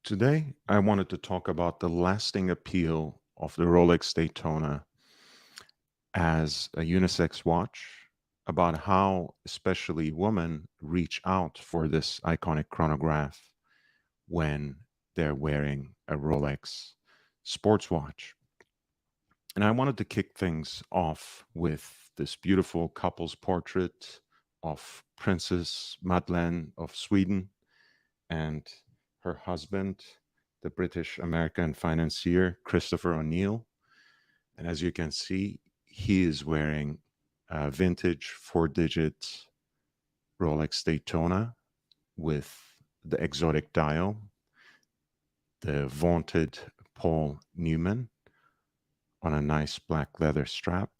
Today, I wanted to talk about the lasting appeal of the Rolex Daytona as a unisex watch, about how especially women reach out for this iconic chronograph when they're wearing a Rolex sports watch. And I wanted to kick things off with this beautiful couple's portrait of Princess Madeleine of Sweden and her husband, the British American financier Christopher O'Neill. And as you can see, he is wearing a vintage 4-digit Rolex Daytona with the exotic dial, the vaunted Paul Newman on a nice black leather strap.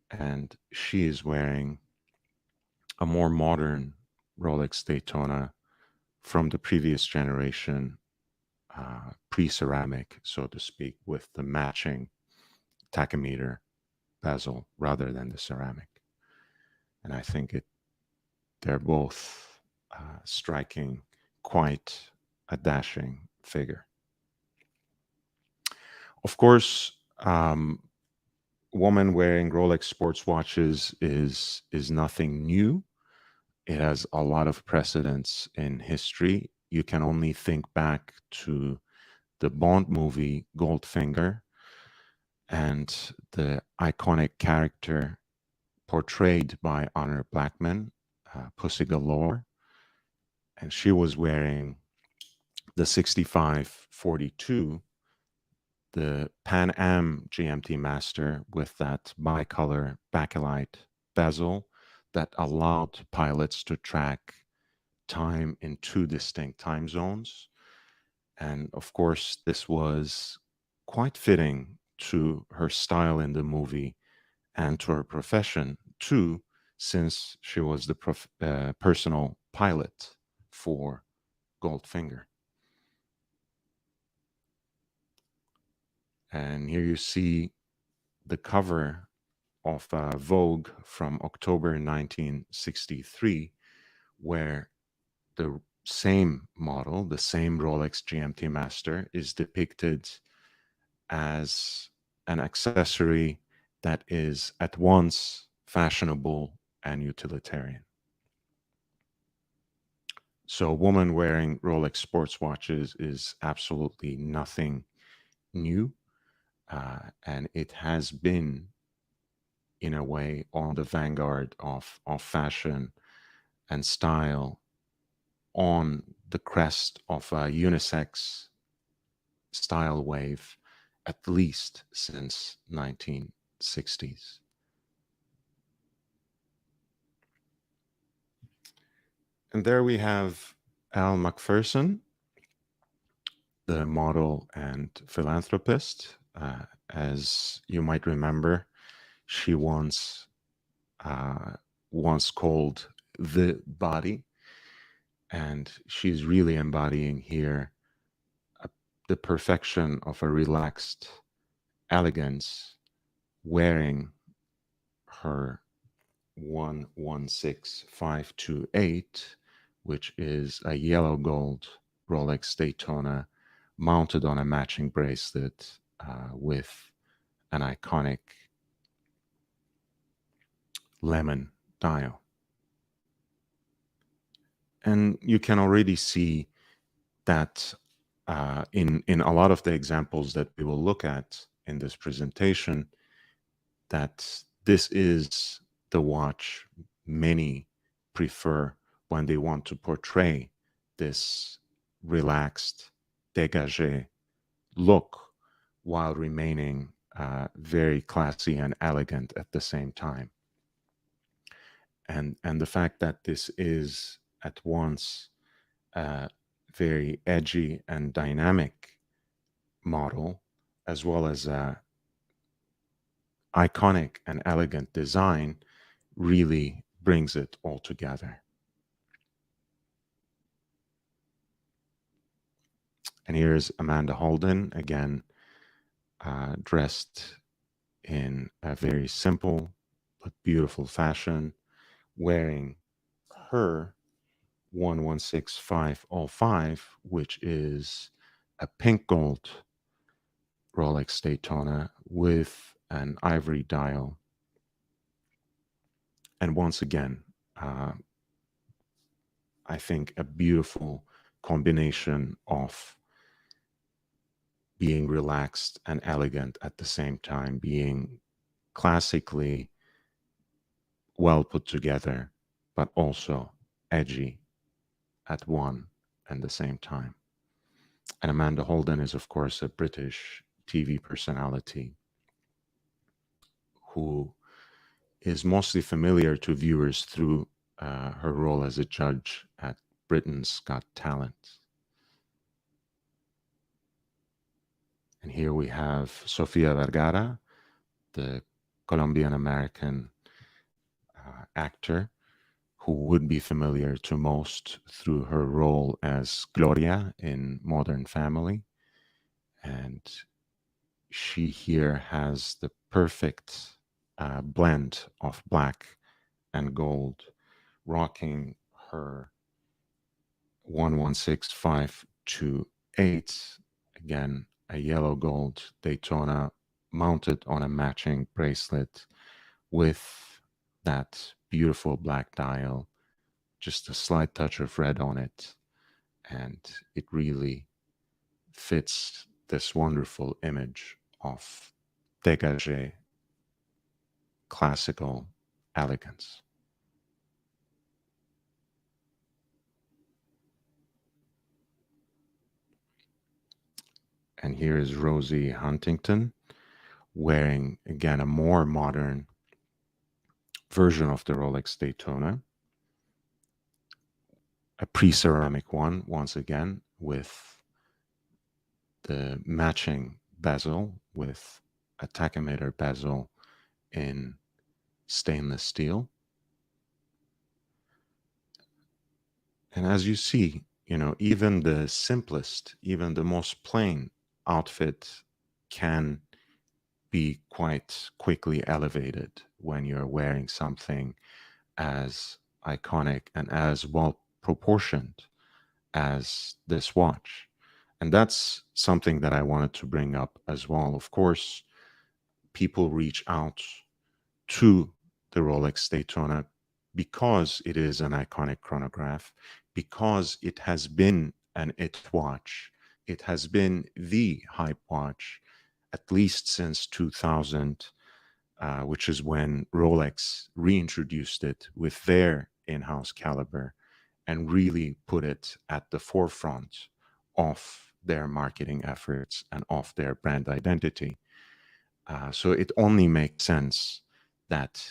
And she is wearing a more modern Rolex Daytona from the previous generation, pre-ceramic, so to speak, with the matching tachymeter bezel rather than the ceramic. And I think they're both striking quite a dashing figure. Of course, woman wearing Rolex sports watches is nothing new. It has a lot of precedents in history. You can only think back to the Bond movie Goldfinger and the iconic character portrayed by Honor Blackman, Pussy Galore. And she was wearing the 6542, the Pan Am GMT Master with that bicolor bakelite bezel that allowed pilots to track time in two distinct time zones. And of course, this was quite fitting to her style in the movie and to her profession too, since she was the personal pilot for Goldfinger. And here you see the cover of Vogue from October 1963, where the same model, the same Rolex GMT Master, is depicted as an accessory that is at once fashionable and utilitarian. So a woman wearing Rolex sports watches is absolutely nothing new. And it has been, in a way, on the vanguard of fashion and style, on the crest of a unisex style wave, at least since 1960s. And there we have Al Macpherson, the model and philanthropist. As you might remember, she once called the body, and she's really embodying here the perfection of a relaxed elegance, wearing her 116528, which is a yellow gold Rolex Daytona mounted on a matching bracelet with an iconic lemon dial. And you can already see that in a lot of the examples that we will look at in this presentation, that this is the watch many prefer when they want to portray this relaxed, dégagé look while remaining very classy and elegant at the same time. And the fact that this is at once a very edgy and dynamic model, as well as a iconic and elegant design, really brings it all together. And here's Amanda Holden, again, dressed in a very simple but beautiful fashion, wearing her 116505, which is a pink gold Rolex Daytona with an ivory dial. And once again, I think a beautiful combination of being relaxed and elegant at the same time, being classically well put together, but also edgy at one and the same time. And Amanda Holden is, of course, a British TV personality who is mostly familiar to viewers through her role as a judge at Britain's Got Talent. And here we have Sofia Vergara, the Colombian-American actor who would be familiar to most through her role as Gloria in Modern Family. And she here has the perfect blend of black and gold, rocking her 116528, again, a yellow gold Daytona mounted on a matching bracelet with that beautiful black dial, just a slight touch of red on it. And it really fits this wonderful image of dégagé, classical elegance. And here is Rosie Huntington wearing, again, a more modern version of the Rolex Daytona, a pre-ceramic one, once again, with the matching bezel, with a tachymeter bezel in stainless steel. And as you see, even the simplest, even the most plain outfit can be quite quickly elevated when you're wearing something as iconic and as well proportioned as this watch. And that's something that I wanted to bring up as well. Of course, people reach out to the Rolex Daytona because it is an iconic chronograph, because it has been an it watch. It has been the hype watch, at least since 2000, which is when Rolex reintroduced it with their in-house caliber and really put it at the forefront of their marketing efforts and of their brand identity. So it only makes sense that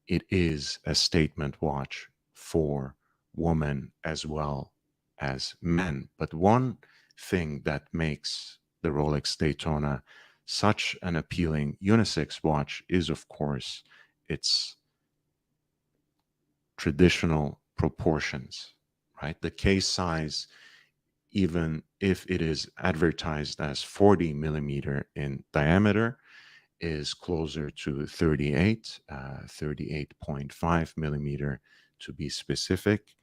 it is a statement watch for women as well as men. But one thing that makes the Rolex Daytona such an appealing unisex watch is, of course, its traditional proportions, right? The case size, even if it is advertised as 40 millimeter in diameter, is closer to 38, 38.5 millimeter to be specific,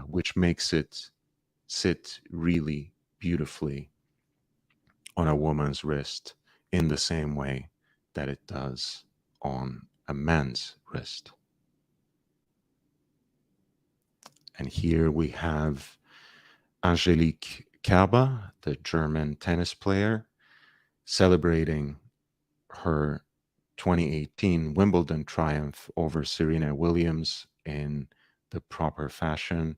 which makes it sit really beautifully on a woman's wrist in the same way that it does on a man's wrist. And here we have Angelique Kerber, the German tennis player, celebrating her 2018 Wimbledon triumph over Serena Williams in the proper fashion,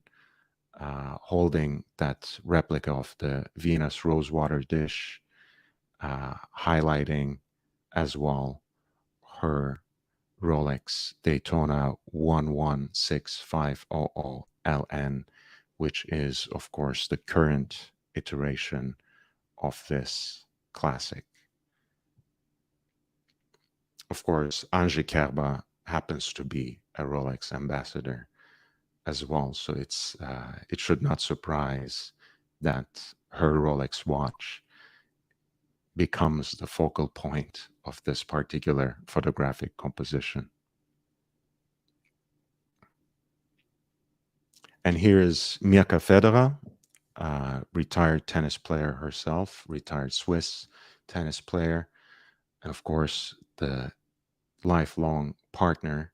holding that replica of the Venus rosewater dish, highlighting as well her Rolex Daytona 116500LN, which is, of course, the current iteration of this classic. Of course, Ange Kerber happens to be a Rolex ambassador as well, so it should not surprise that her Rolex watch becomes the focal point of this particular photographic composition. And here is Mirka Federer, retired tennis player herself, retired Swiss tennis player, and of course the lifelong partner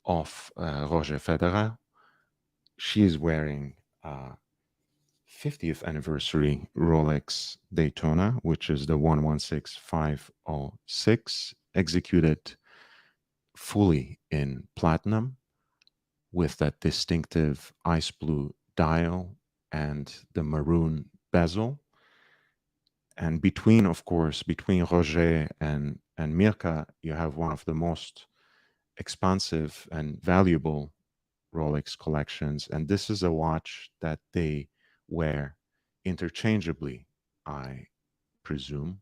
of Roger Federer. She is wearing 50th anniversary Rolex Daytona, which is the 116506, executed fully in platinum with that distinctive ice blue dial and the maroon bezel. And between, of course, between Roger and Mirka, you have one of the most expansive and valuable Rolex collections. And this is a watch that they wear interchangeably, I presume.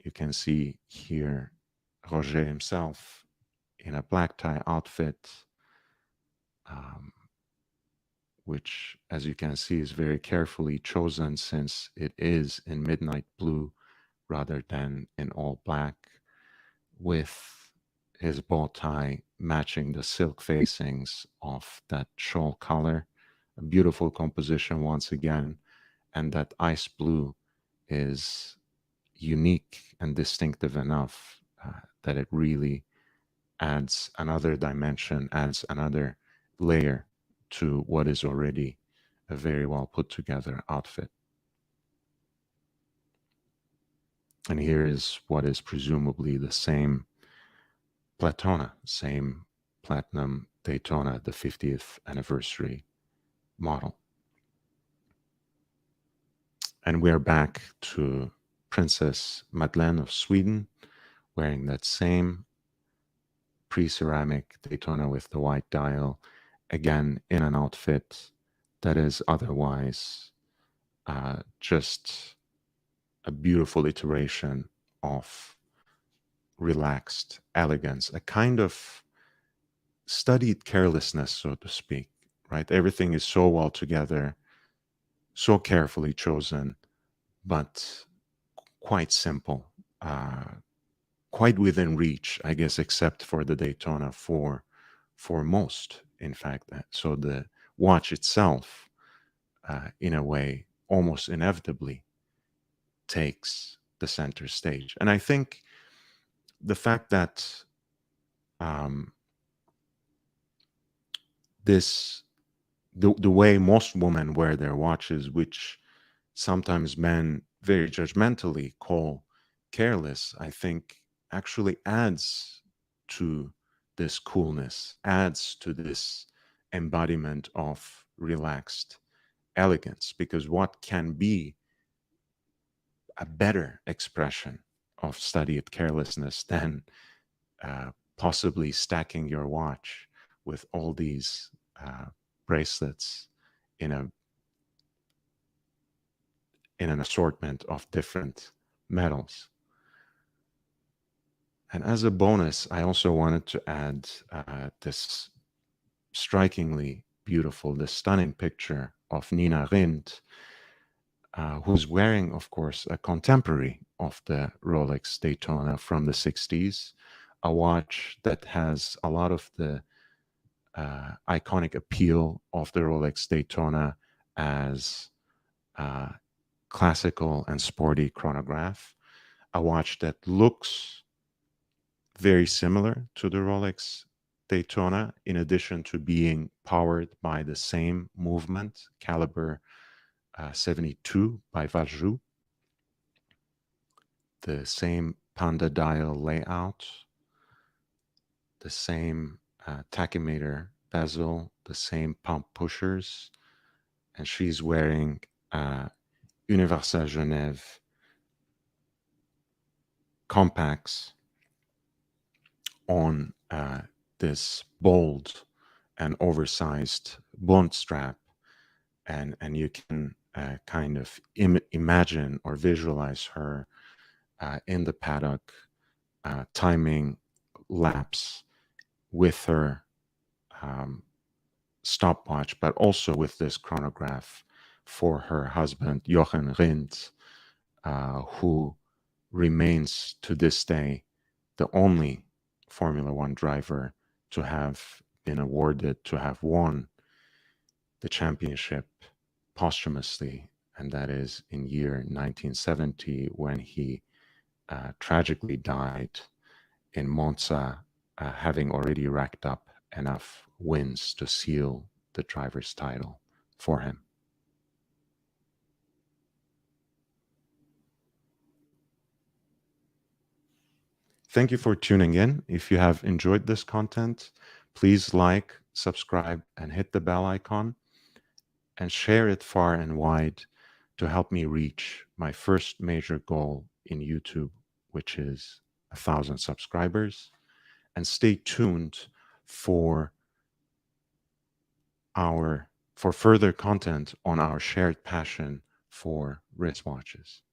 You can see here Roger himself in a black tie outfit, um, which, as you can see, is very carefully chosen since it is in midnight blue rather than in all black, with his bow tie matching the silk facings of that shawl collar. A beautiful composition once again, and that ice blue is unique and distinctive enough that it really adds another dimension, adds another layer to what is already a very well put together outfit. And here is what is presumably the same Platona, same platinum Daytona, the 50th anniversary model. And we're back to Princess Madeleine of Sweden, wearing that same pre-ceramic Daytona with the white dial, again in an outfit that is otherwise just a beautiful iteration of relaxed elegance, a kind of studied carelessness, so to speak, right? Everything is so well together, so carefully chosen, but quite simple, quite within reach, I guess, except for the Daytona for most, in fact. So the watch itself, in a way, almost inevitably takes the center stage. And I think the fact that um, the way most women wear their watches, which sometimes men very judgmentally call careless, I think actually adds to this coolness, adds to this embodiment of relaxed elegance. Because what can be a better expression of studied carelessness than possibly stacking your watch with all these bracelets in an assortment of different metals. And as a bonus, I also wanted to add this strikingly beautiful, this stunning picture of Nina Rindt, who's wearing, of course, a contemporary of the Rolex Daytona from the 60s, a watch that has a lot of the iconic appeal of the Rolex Daytona as classical and sporty chronograph, a watch that looks very similar to the Rolex Daytona, in addition to being powered by the same movement, caliber 72 by Vajou, the same panda dial layout, the same tachymeter bezel, the same pump pushers, and she's wearing Universal Genève compacts on this bold and oversized blunt strap, and you can kind of imagine or visualize her in the paddock timing laps with her stopwatch, but also with this chronograph for her husband Jochen Rindt, who remains to this day the only Formula One driver to have been awarded, to have won the championship posthumously, and that is in year 1970 when he tragically died in Monza, having already racked up enough wins to seal the driver's title for him. Thank you for tuning in. If you have enjoyed this content, please like, subscribe, and hit the bell icon, and share it far and wide to help me reach my first major goal in YouTube, which is 1,000 subscribers. And stay tuned for further content on our shared passion for wristwatches.